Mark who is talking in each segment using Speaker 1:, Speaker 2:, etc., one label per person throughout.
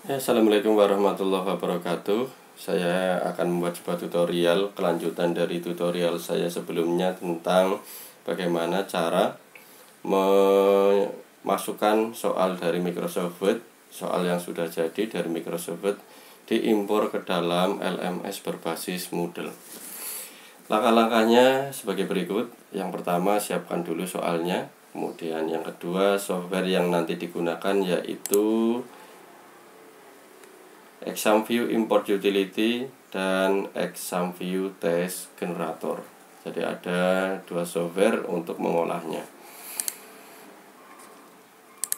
Speaker 1: Assalamualaikum warahmatullahi wabarakatuh. Saya akan membuat sebuah tutorial kelanjutan dari tutorial saya sebelumnya tentang bagaimana cara memasukkan soal dari Microsoft Word, soal yang sudah jadi dari Microsoft Word, diimpor ke dalam LMS berbasis Moodle. Langkah-langkahnya sebagai berikut. Yang pertama, siapkan dulu soalnya. Kemudian yang kedua, software yang nanti digunakan yaitu ExamView Import Utility dan ExamView Test Generator. Jadi ada dua software untuk mengolahnya.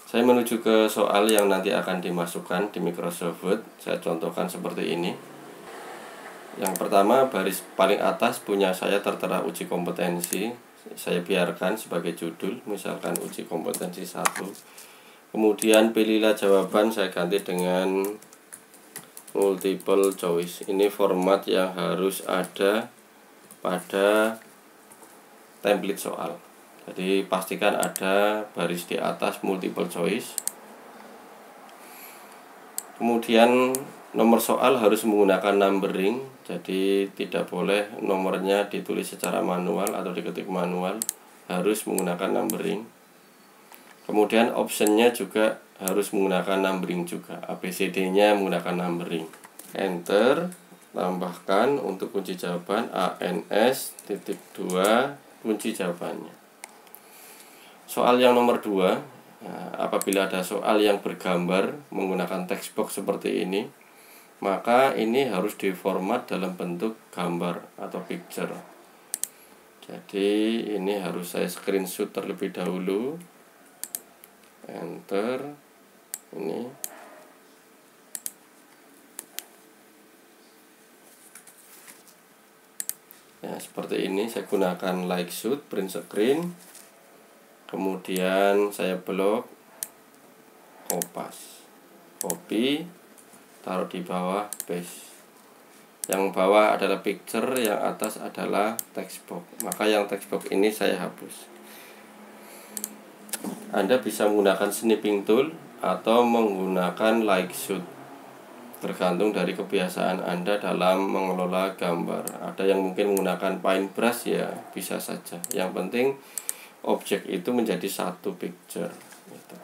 Speaker 1: Saya menuju ke soal yang nanti akan dimasukkan di Microsoft Word. Saya contohkan seperti ini. Yang pertama, baris paling atas punya saya tertera uji kompetensi. Saya biarkan sebagai judul, misalkan uji kompetensi 1. Kemudian pilihlah jawaban, saya ganti dengan multiple choice. Ini format yang harus ada pada template soal. Jadi pastikan ada baris di atas multiple choice. Kemudian nomor soal harus menggunakan numbering. Jadi tidak boleh nomornya ditulis secara manual atau diketik manual, harus menggunakan numbering. Kemudian optionnya juga harus menggunakan numbering juga. ABCD-nya menggunakan numbering. Enter. Tambahkan untuk kunci jawaban ANS.2 kunci jawabannya. Soal yang nomor 2, apabila ada soal yang bergambar menggunakan text box seperti ini, maka ini harus diformat dalam bentuk gambar atau picture. Jadi ini harus saya screenshot terlebih dahulu. Enter. Ini ya, seperti ini. Saya gunakan like shoot, print screen. Kemudian saya blok, kopas, copy, taruh di bawah, paste. Yang bawah adalah picture, yang atas adalah text box. Maka yang text box ini saya hapus. Anda bisa menggunakan snipping tool atau menggunakan like shoot, tergantung dari kebiasaan Anda dalam mengelola gambar. Ada yang mungkin menggunakan paintbrush, ya bisa saja. Yang penting objek itu menjadi satu picture gitu.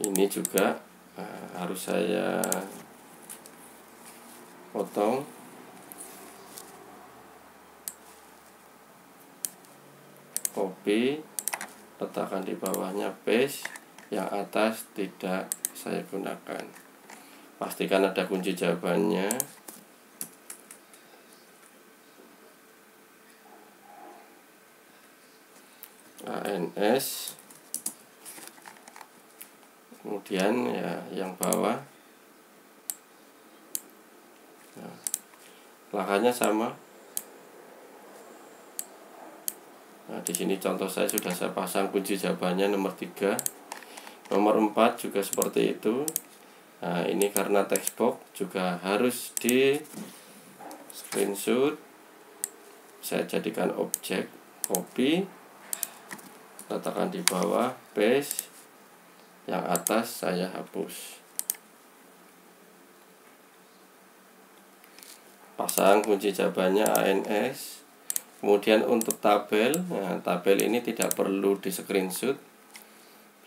Speaker 1: Ini juga harus saya potong. Copy, letakkan di bawahnya, paste. Yang atas tidak saya gunakan. Pastikan ada kunci jawabannya. ANS. Kemudian ya yang bawah. Nah, langkahnya sama. Nah, di sini contoh saya sudah saya pasang kunci jawabannya nomor 3. Nomor 4 juga seperti itu. Nah, ini karena text box juga harus di screenshot. Saya jadikan objek, copy, letakkan di bawah, paste. Yang atas saya hapus. Pasang kunci jawabannya ANS. Kemudian untuk tabel, nah, tabel ini tidak perlu di screenshot,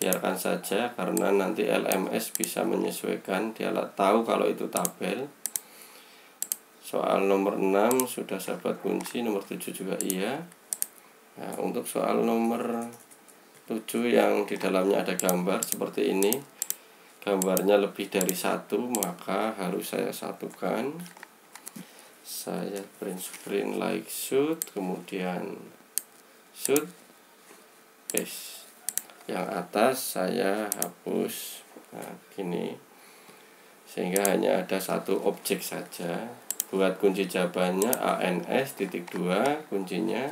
Speaker 1: biarkan saja karena nanti LMS bisa menyesuaikan, dia tahu kalau itu tabel. Soal nomor 6 sudah saya buat kunci, nomor 7 juga iya. Nah, untuk soal nomor 7 yang di dalamnya ada gambar seperti ini, gambarnya lebih dari 1, maka harus saya satukan. Saya print screen, like shoot, kemudian shoot, paste. Yang atas saya hapus. Nah, gini, sehingga hanya ada satu objek saja. Buat kunci jawabannya ANS.2 kuncinya.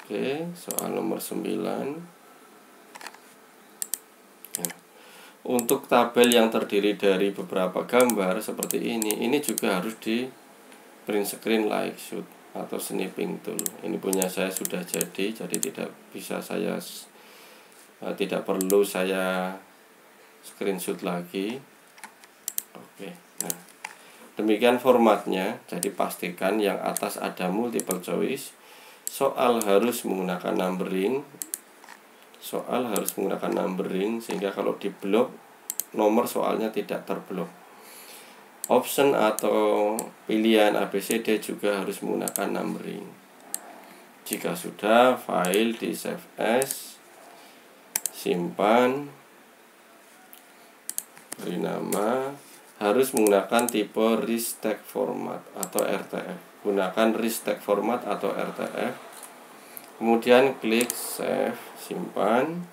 Speaker 1: Oke, soal nomor 9. Untuk tabel yang terdiri dari beberapa gambar seperti ini juga harus di print screen, like shoot atau snipping tool. Ini punya saya sudah jadi tidak bisa saya tidak perlu saya screenshot lagi. Oke, nah demikian formatnya. Jadi pastikan yang atas ada multiple choice, soal harus menggunakan numbering, sehingga kalau diblok nomor soalnya tidak terblok. Option atau pilihan ABCD juga harus menggunakan numbering. Jika sudah, file di save as, simpan, beri nama, harus menggunakan tipe restack format atau RTF. Gunakan restack format atau RTF. Kemudian klik save, simpan,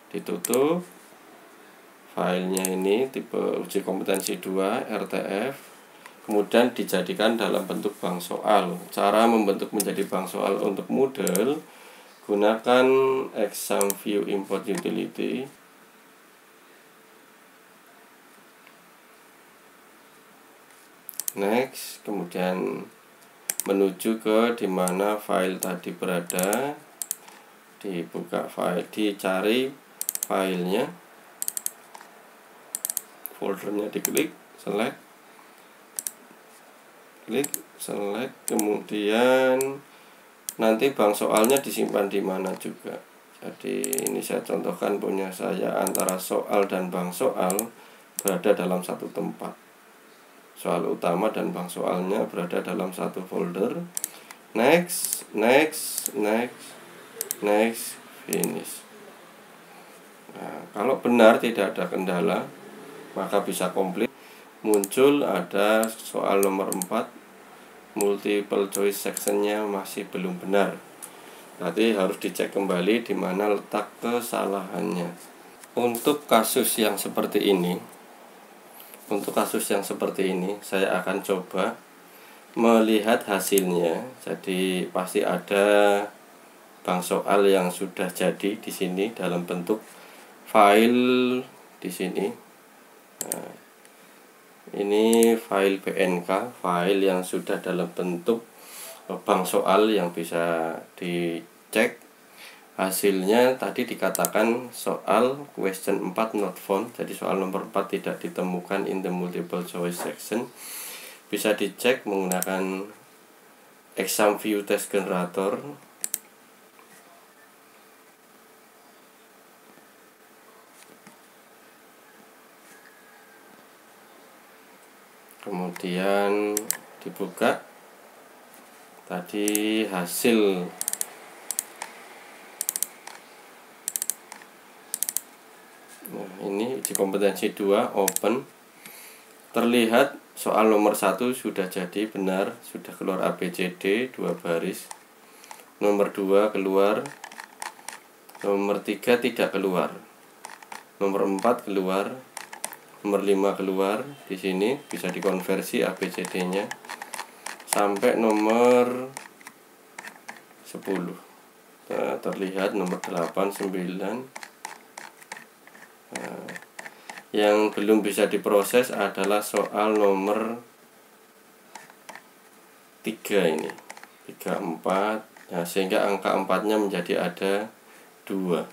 Speaker 1: ditutup. Filenya ini tipe uji kompetensi 2 RTF, kemudian dijadikan dalam bentuk bank soal. Cara membentuk menjadi bank soal untuk Moodle, gunakan exam view import utility. Next, kemudian menuju ke dimana file tadi berada, dibuka file, dicari filenya, foldernya diklik, select, klik, select, kemudian nanti bank soalnya disimpan di mana juga. Jadi ini saya contohkan punya saya, antara soal dan bank soal berada dalam satu tempat. Soal utama dan bank soalnya berada dalam satu folder. Next, finish. Nah, kalau benar tidak ada kendala, maka bisa komplit. Muncul ada soal nomor 4, multiple choice sectionnya masih belum benar. Nanti harus dicek kembali di mana letak kesalahannya. Untuk kasus yang seperti ini, saya akan coba melihat hasilnya. Jadi pasti ada bank soal yang sudah jadi di sini dalam bentuk file di sini. Nah, ini file BNK, file yang sudah dalam bentuk bank soal yang bisa dicek. Hasilnya tadi dikatakan soal question 4 not found. Jadi soal nomor 4 tidak ditemukan in the multiple choice section. Bisa dicek menggunakan exam view test generator. Kemudian dibuka tadi hasil ini uji kompetensi 2 open. Terlihat soal nomor 1 sudah jadi benar, sudah keluar ABCD 2 baris. Nomor 2 keluar. Nomor 3 tidak keluar. Nomor 4 keluar. Nomor 5 keluar. Di sini bisa dikonversi ABCD-nya sampai nomor 10. Nah, terlihat nomor 8, 9. Nah, yang belum bisa diproses adalah soal nomor 3 ini, 3, 4. Nah, sehingga angka 4-nya menjadi ada 2.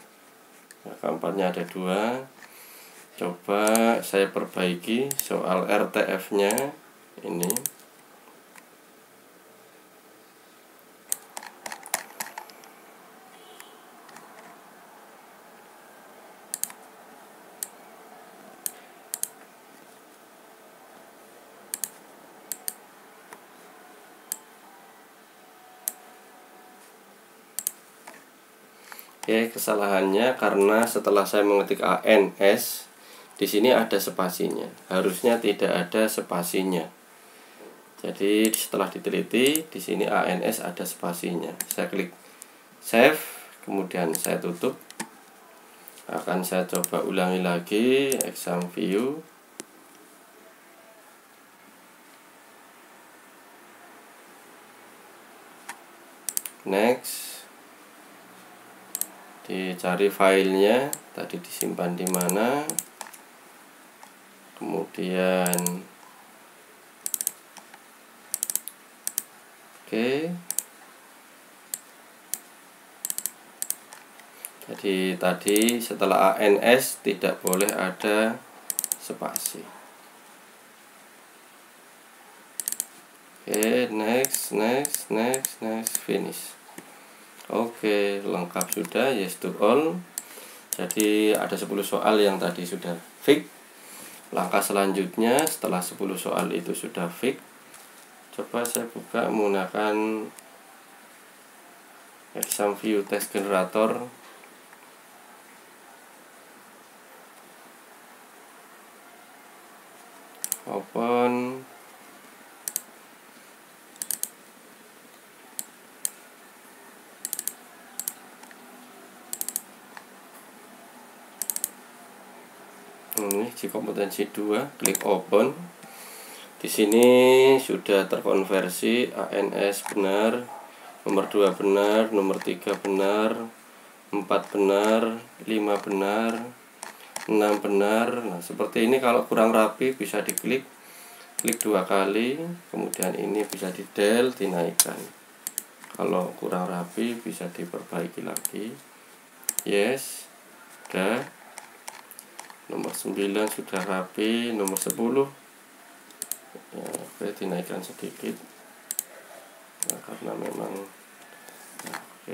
Speaker 1: Angka 4-nya ada 2. Coba saya perbaiki soal RTF-nya ini. Oke, kesalahannya karena setelah saya mengetik ANS di sini ada spasinya. Harusnya tidak ada spasinya. Jadi setelah diteliti di sini ANS ada spasinya. Saya klik save, kemudian saya tutup. Akan saya coba ulangi lagi exam view. Next. Dicari filenya, tadi disimpan di mana. Kemudian oke. Jadi tadi setelah ANS tidak boleh ada spasi. Oke, next, finish. Oke, lengkap sudah, yes to all. Jadi ada 10 soal yang tadi sudah fix. Langkah selanjutnya setelah 10 soal itu sudah fix, coba saya buka menggunakan exam view test generator. Open. Ini uji kompetensi 2, klik open. Di sini sudah terkonversi ANS benar, nomor 2 benar, nomor 3 benar, 4 benar, 5 benar, 6 benar. Nah, seperti ini. Kalau kurang rapi bisa diklik, klik 2 kali, kemudian ini bisa di del, dinaikkan. Kalau kurang rapi bisa diperbaiki lagi. Yes, udah. Nomor 9 sudah rapi, nomor 10 ya, oke, dinaikkan sedikit. Nah, karena memang oke,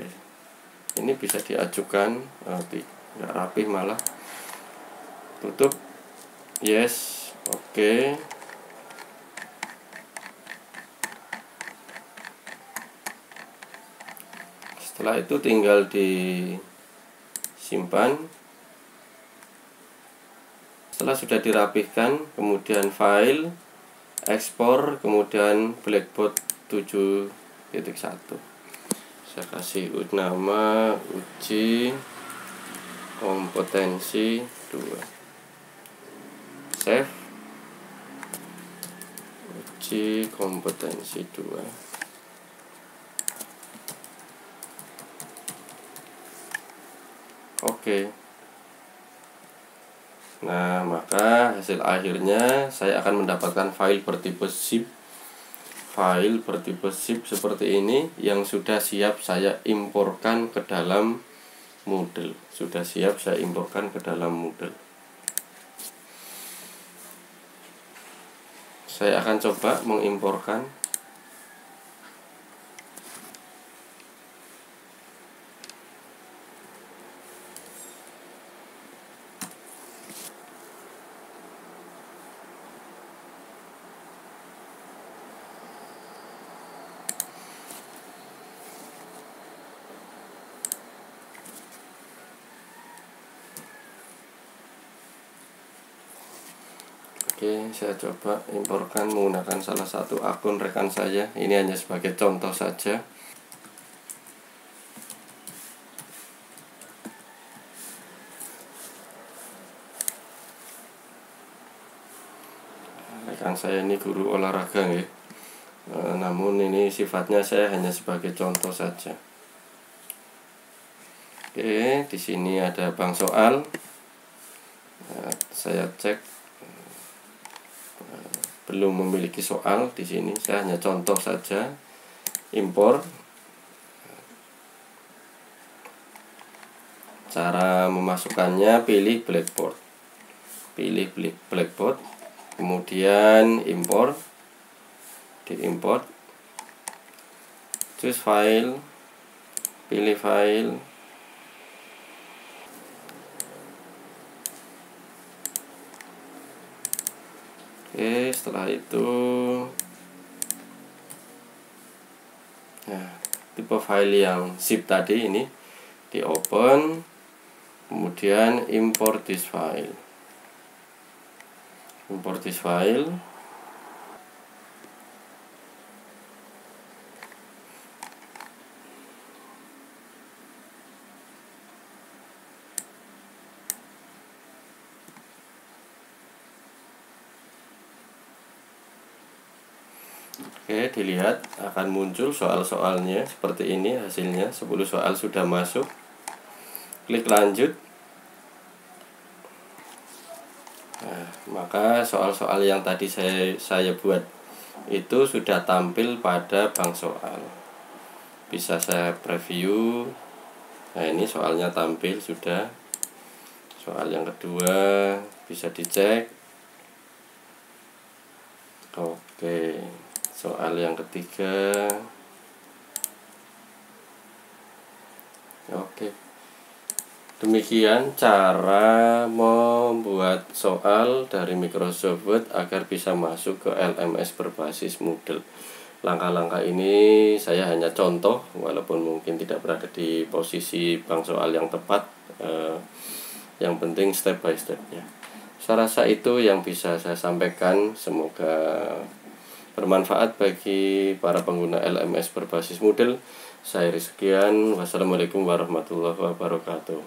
Speaker 1: ini bisa diajukan, nggak rapi malah. Tutup, yes, oke. Setelah itu tinggal disimpan. Setelah sudah dirapihkan, kemudian file, ekspor, kemudian Blackboard 7.1. Saya kasih nama uji kompetensi 2. Save. Uji kompetensi 2. Oke. Nah, maka hasil akhirnya saya akan mendapatkan file bertipe zip. File bertipe zip seperti ini yang sudah siap saya imporkan ke dalam Moodle. Sudah siap saya imporkan ke dalam Moodle. Saya akan coba mengimporkan. Oke, saya coba imporkan menggunakan salah satu akun rekan saya. Ini hanya sebagai contoh saja. Rekan saya ini guru olahraga ya. Namun ini sifatnya saya hanya sebagai contoh saja. Oke, di sini ada bank soal. Nah, saya cek belum memiliki soal di sini. Saya hanya contoh saja. Impor. Cara memasukkannya, pilih Blackboard. Pilih Blackboard. Kemudian import. Diimport. Choose file. Pilih file. Oke, setelah itu nah, tipe file yang zip tadi ini di open, kemudian import this file. Import this file. Oke, dilihat akan muncul soal-soalnya seperti ini hasilnya. 10 soal sudah masuk. Klik lanjut. Nah, maka soal-soal yang tadi saya buat itu sudah tampil pada bank soal. Bisa saya preview. Nah, ini soalnya tampil sudah. Soal yang kedua bisa dicek. Oke, soal yang ketiga. Oke. Demikian cara membuat soal dari Microsoft Word agar bisa masuk ke LMS berbasis Moodle. Langkah-langkah ini saya hanya contoh, walaupun mungkin tidak berada di posisi bank soal yang tepat. Yang penting step by stepnya. Saya rasa itu yang bisa saya sampaikan. Semoga bermanfaat bagi para pengguna LMS berbasis Moodle. Saya sekian. Wassalamualaikum warahmatullahi wabarakatuh.